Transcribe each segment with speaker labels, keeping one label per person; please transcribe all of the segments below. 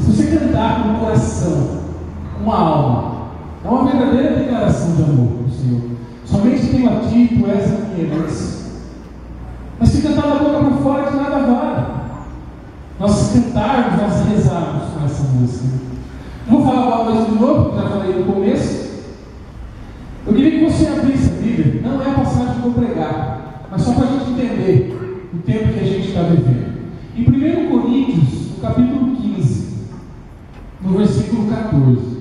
Speaker 1: Se você cantar com o coração, com a alma, é uma verdadeira declaração de amor para o Senhor. Somente tenho a ti, tu és a minha herança. Mas se cantar da boca para fora, de nada vale. Nós cantarmos, nós rezarmos com essa música. Não vou falar uma coisa de novo, porque já falei no começo. Eu queria que você abrisse a Bíblia. Não é a passagem que eu vou pregar, mas só para a gente entender o tempo que a gente está vivendo. Em 1 Coríntios, no capítulo 15, no versículo 14.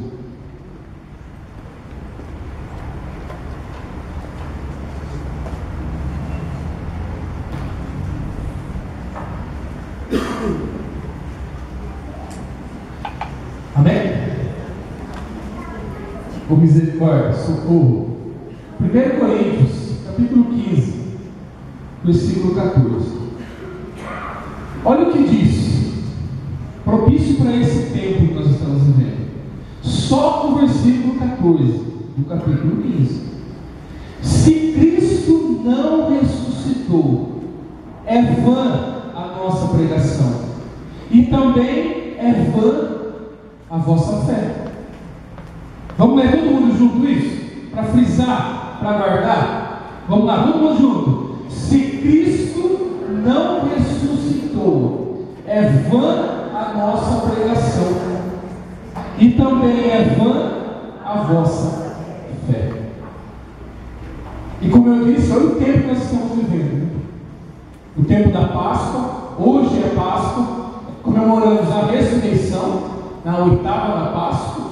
Speaker 1: Amém? Com misericórdia, socorro. 1 Coríntios, capítulo 15, versículo 14. Olha o que diz, propício para esse tempo que nós estamos vivendo. Só o versículo 14 do capítulo 15. Se Cristo não ressuscitou, é vã a nossa pregação, e também é vã a vossa fé. Vamos ler todo mundo junto isso? Para frisar, para guardar? Vamos lá, todo mundo junto. Se Cristo não ressuscitou, é vã a nossa pregação, e também é vã a vossa fé. E como eu disse, olha o tempo que nós estamos vivendo. O tempo da Páscoa. Hoje é Páscoa. Comemoramos a ressurreição na 8ª da Páscoa.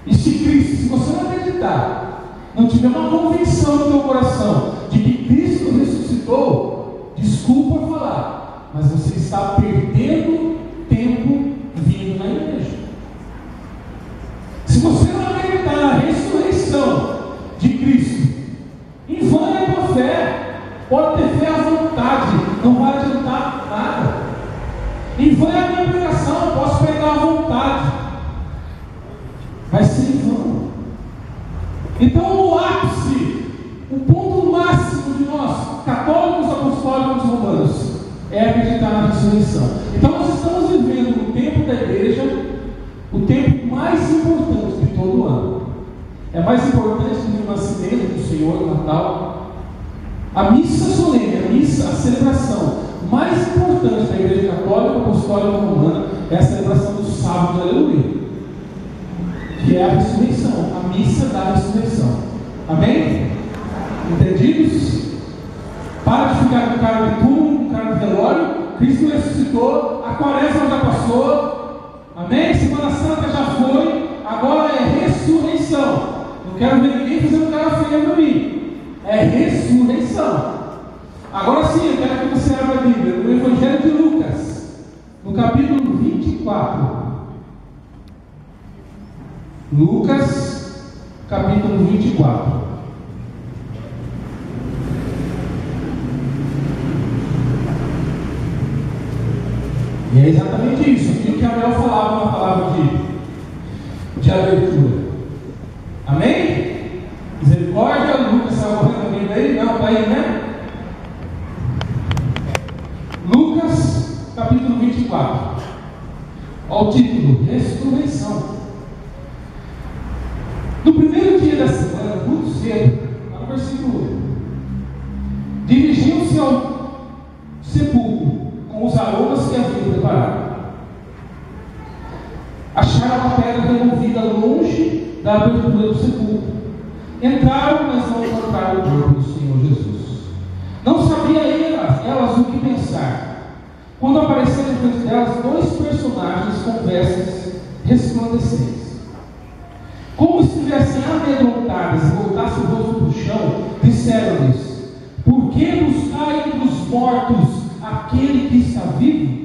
Speaker 1: E se Cristo, se você não acreditar, não tiver uma convicção no teu coração de que Cristo ressuscitou, desculpa falar, mas você está perdendo tempo vindo na igreja. Se você não acreditar na ressurreição de Cristo, em vão é a tua fé. Pode ter fé à vontade, não vai adiantar nada. Em vão é a minha pregação, posso pregar à vontade, vai ser em vão. Então o ápice, o ponto máximo de nós, católicos, apostólicos, romanos, é acreditar na ressurreição. Então nós estamos vivendo no tempo da igreja, o tempo mais importante de todo o ano. É mais importante do que o nascimento do Senhor, o Natal. A missa solene, a missa, a celebração mais importante da igreja católica, apostólica, romana, é a celebração do sábado de aleluia, que é a ressurreição, a missa da ressurreição. Amém? Entendidos? Para de ficar com cara de túmulo, com cara de velório. Cristo ressuscitou, a quaresma já passou. Amém? Semana Santa já foi, agora é ressurreição. Não quero ver ninguém fazendo cara feia para mim. É ressurreição. Agora sim, eu quero que você abra a Bíblia no Evangelho de Lucas, no capítulo 24. Lucas, capítulo 24. E é exatamente isso, aquilo que Abel falava na palavra de abertura. Amém? Misericórdia, Lucas saiu correndo alguém daí? Não, está aí, né? Lucas, capítulo 24. Olha o título: Ressurreição. No primeiro dia da semana, muito cedo, no versículo 1, dirigiam-se ao sepulcro com os aromas que haviam preparado. Acharam a pedra removida longe da abertura do sepulcro. Entraram, mas não encontraram o corpo do Senhor Jesus. Não sabia elas o que pensar, quando apareceram diante delas 2 personagens com vestes resplandecentes. Como se estivessem amedrontadas e voltassem o rosto para o chão, disseram-lhes: por que buscar entre os mortos aquele que está vivo?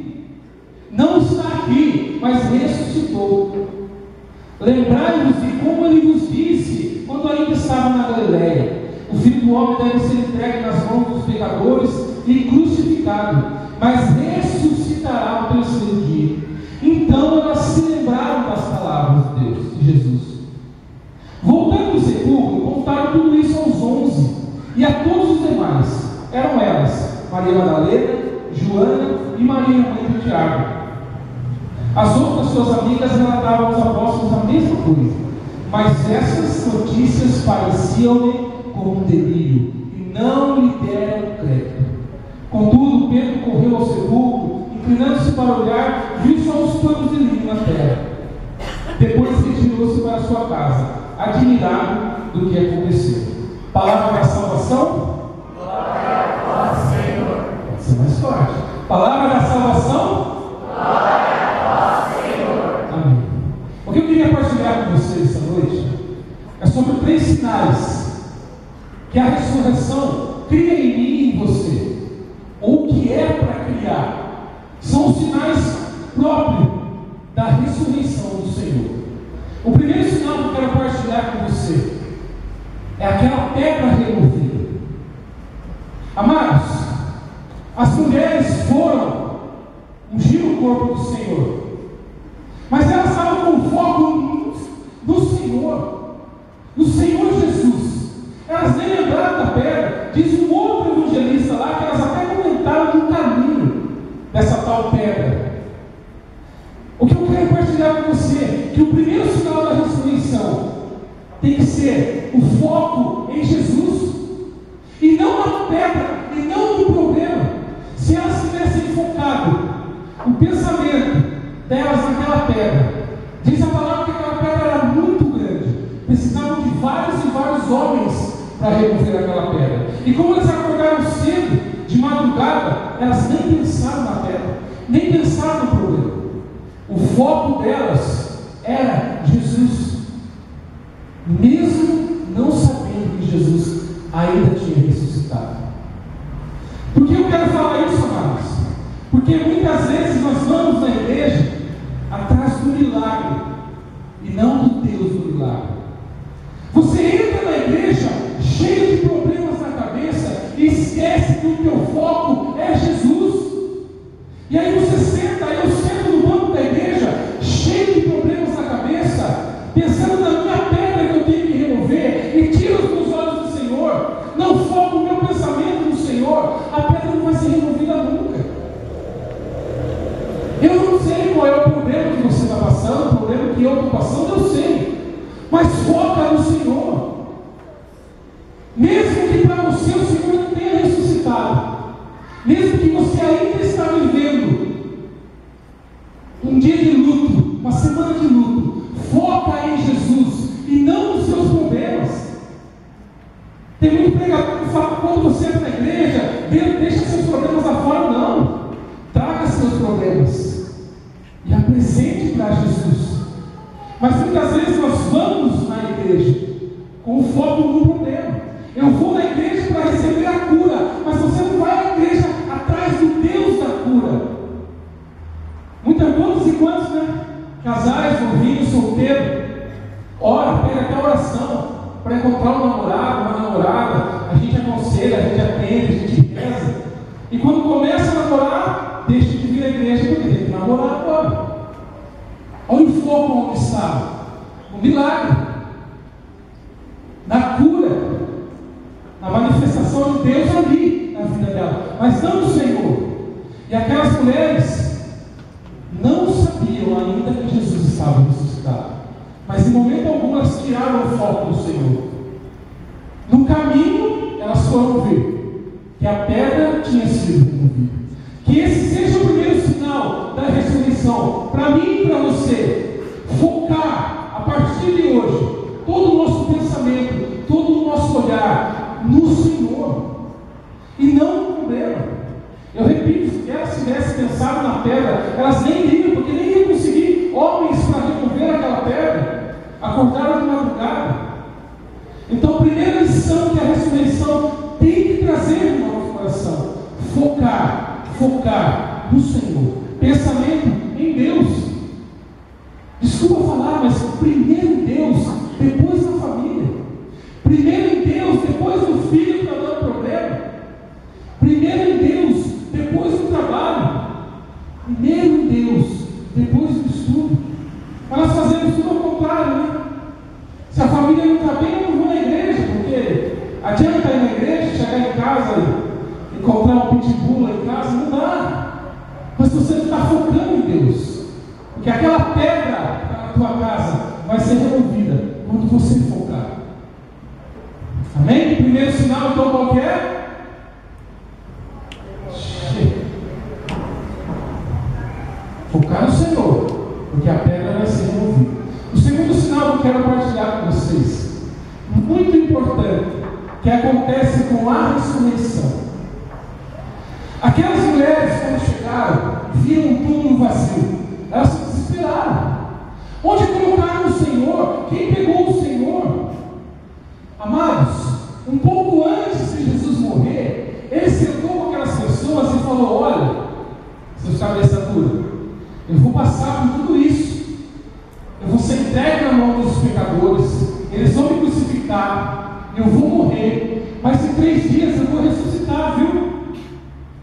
Speaker 1: Não está aqui, mas ressuscitou. Lembrai-vos de como ele vos disse quando ainda estava na Galileia: o Filho do Homem deve ser entregue nas mãos dos pecadores e crucificado, mas ressuscitará ao 3º dia. Então elas se lembraram das palavras de Deus, de Jesus. Voltando do sepulcro, contaram tudo isso aos 11 e a todos os demais. Eram elas Maria Madalena, Joana e Maria, mãe de Tiago. As outras suas amigas relatavam aos apóstolos a mesma coisa, mas essas notícias pareciam-lhe como um delírio e não lhe deram crédito. Contudo, Pedro correu ao sepulcro, inclinando-se para olhar, viu só os panos de linho na terra. Depois retirou-se para sua casa, admirado do que aconteceu. Palavra da salvação?
Speaker 2: Glória a vós, Senhor.
Speaker 1: Pode ser mais forte. Palavra da salvação?
Speaker 2: Glória a vós, Senhor.
Speaker 1: Amém. O que eu queria partilhar com vocês esta noite é sobre 3 sinais que a ressurreição cria em mim e em você, ou que é para criar. São os sinais próprios da ressurreição do Senhor. O primeiro sinal que eu quero partilhar com você é aquela pedra removida. Amados, as mulheres foram ungir o corpo do Senhor, mas elas estavam com foco no Senhor, no Senhor Jesus. Elas nem lembraram da pedra. Diz um outro evangelista lá que elas até comentaram no caminho dessa tal pedra. O que eu quero partilhar com você é que o primeiro sinal da ressurreição tem que ser o foco em Jesus e não na pedra e não no problema. Se elas tivessem focado o pensamento delas naquela pedra, diz a palavra que aquela pedra era muito grande, precisavam de vários e vários homens para remover aquela pedra. E como elas acordaram cedo, de madrugada, elas nem pensaram na pedra, nem pensaram no problema. O foco delas era Jesus, mesmo não sabendo que Jesus ainda tinha ressuscitado. Por que eu quero falar isso, amados? Porque muitas vezes nós vamos na igreja atrás do milagre e não do Deus do milagre. Você entra na igreja cheio de problemas na cabeça e esquece que o teu foco é Jesus. E aí você senta, eu sento no banco da igreja cheio de problemas na cabeça, pensando na minha pedra que eu tenho que remover, e tiro os meus olhos do Senhor, não foco o meu pensamento no Senhor, a pedra não vai ser removida nunca. Eu não sei qual é o problema que você está passando, o problema que eu estou passando, eu sei, mas foca no Senhor. Mesmo que para você o Senhor não tenha ressuscitado, mesmo que você ainda está vivendo um dia de luto, uma semana de luto, foca em Jesus e não nos seus problemas. Tem muito pregador que fala, quando você entra na igreja, deixa seus problemas lá fora. Não, traga seus problemas e apresente para Jesus. Mas muitas vezes nós vamos na igreja com o foco no problema. Eu vou na igreja para receber a cura, mas você não vai à igreja atrás do Deus da cura. Muitas quantos e quantos, né? Casais, novinhos, solteiros, ora, pega até oração para encontrar um namorado, uma namorada. A gente aconselha, a gente atende, a gente reza. E quando começa a namorar, deixa de vir à igreja porque tem que namorar agora. Olha o foco onde está. O milagre, na cura, na manifestação de Deus ali na vida dela, mas não do Senhor. E aquelas mulheres não sabiam ainda que Jesus estava ressuscitado, mas em momento algum elas tiraram o foco do Senhor. No caminho elas foram ver que a pedra tinha sido removida. Que esse seja o primeiro sinal da ressurreição para mim e para você. Focar a partir de hoje todo o nosso pensamento, todo o nosso olhar no Senhor e não no problema. Eu repito, se elas tivessem pensado na pedra, elas nem iriam, porque nem iam conseguir homens para remover aquela pedra. Acordaram de madrugada. Então a primeira lição que a ressurreição tem que trazer no nosso coração: focar no Senhor, pensamento em Deus. Desculpa falar, mas primeiro em Deus, depois na família. Primeiro em Deus, depois no filho que está dando problema. Primeiro em Deus, depois no trabalho. Primeiro em Deus, depois no estudo. Mas nós fazemos tudo ao contrário, né? Se a família não está bem, eu não vou na igreja, porque adianta ir na igreja, chegar em casa e encontrar um pitbull lá em casa, não dá. Mas você não está focando em Deus. Porque aquela pedra na tua casa vai ser removida quando você focar. Amém? O primeiro sinal, então, qual que é? Focar no Senhor, porque a pedra vai ser removida. O segundo sinal que eu quero partilhar com vocês, muito importante, que acontece com a ressurreição. Aquelas mulheres, quando chegaram, viram um túmulo vazio. Elas se desesperaram. Onde colocaram o Senhor? Quem pegou o Senhor? Amados, um pouco antes de Jesus morrer, ele sentou com aquelas pessoas e falou: olha, seus cabeça dura, eu vou passar por tudo isso, eu vou ser entregue na mão dos pecadores, eles vão me crucificar, eu vou morrer, mas em 3 dias eu vou ressuscitar, viu?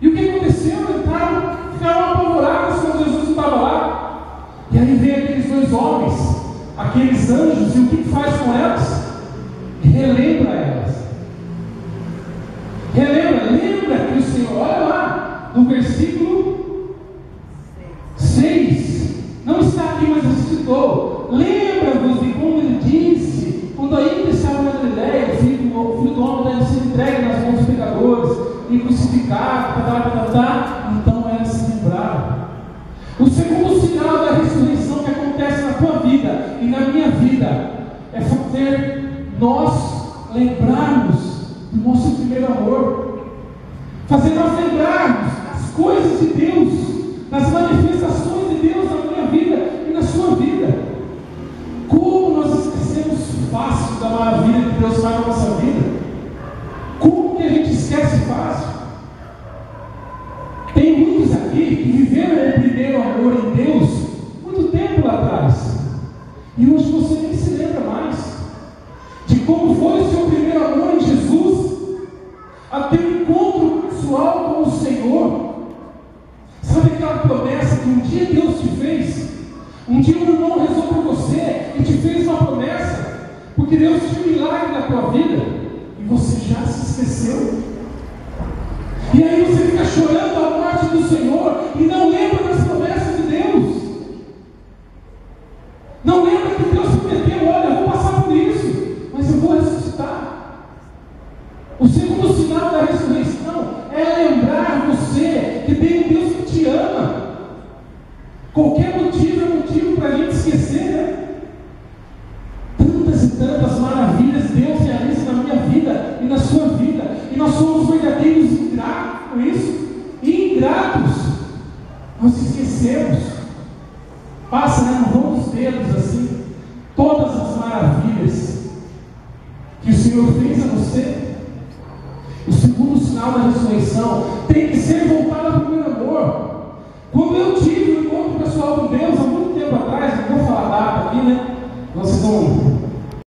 Speaker 1: E o que aconteceu? Entraram, ficaram apavorados quando Jesus não estava lá. E aí vem aqueles 2 homens, aqueles anjos, e o que faz com elas? Relembra elas. Lembra que o Senhor, olha lá, no versículo 6, não está aqui, mas ele citou. Lembra-vos de como ele disse, quando ainda estava na Galileia, o filho do homem deve ser entregue nas mãos dos pecadores e crucificado, então elas se lembraram. O segundo sinal da ressurreição que acontece na tua vida e na minha vida é fazer nós lembrarmos do nosso primeiro amor, fazer nós lembrarmos as coisas de Deus, das manifestações de Deus na minha vida e na sua vida. Como nós esquecemos fácil da maravilha que Deus faz na nossa vida? Como que a gente esquece fácil? Tem muitos aqui que viveram o primeiro amor em Deus muito tempo lá atrás, e hoje você nem se lembra mais de como foi o seu primeiro amor em Jesus, até o encontro pessoal com o Senhor. Sabe aquela promessa que um dia Deus te fez? Um dia um irmão rezou por você e te fez uma promessa, porque Deus tinha um milagre na tua vida, e você já se esqueceu. E aí você fica chorando a morte do Senhor e não lembra das promessas de Deus. Não lembra que Deus prometeu: olha, eu vou passar por isso, mas eu vou ressuscitar. O segundo sinal da ressurreição é lembrar você que tem um Deus que te ama. Qualquer motivo é motivo para a gente esquecer, né? Tantas e tantas maravilhas Deus realiza na minha vida e na sua vida, e nós somos verdadeiros ingratos com isso, e ingratos. Nós esquecemos. Passa, né, no vão dos dedos assim, todas as maravilhas que o Senhor fez a você. O segundo sinal da ressurreição tem que ser voltado ao primeiro amor. Quando eu te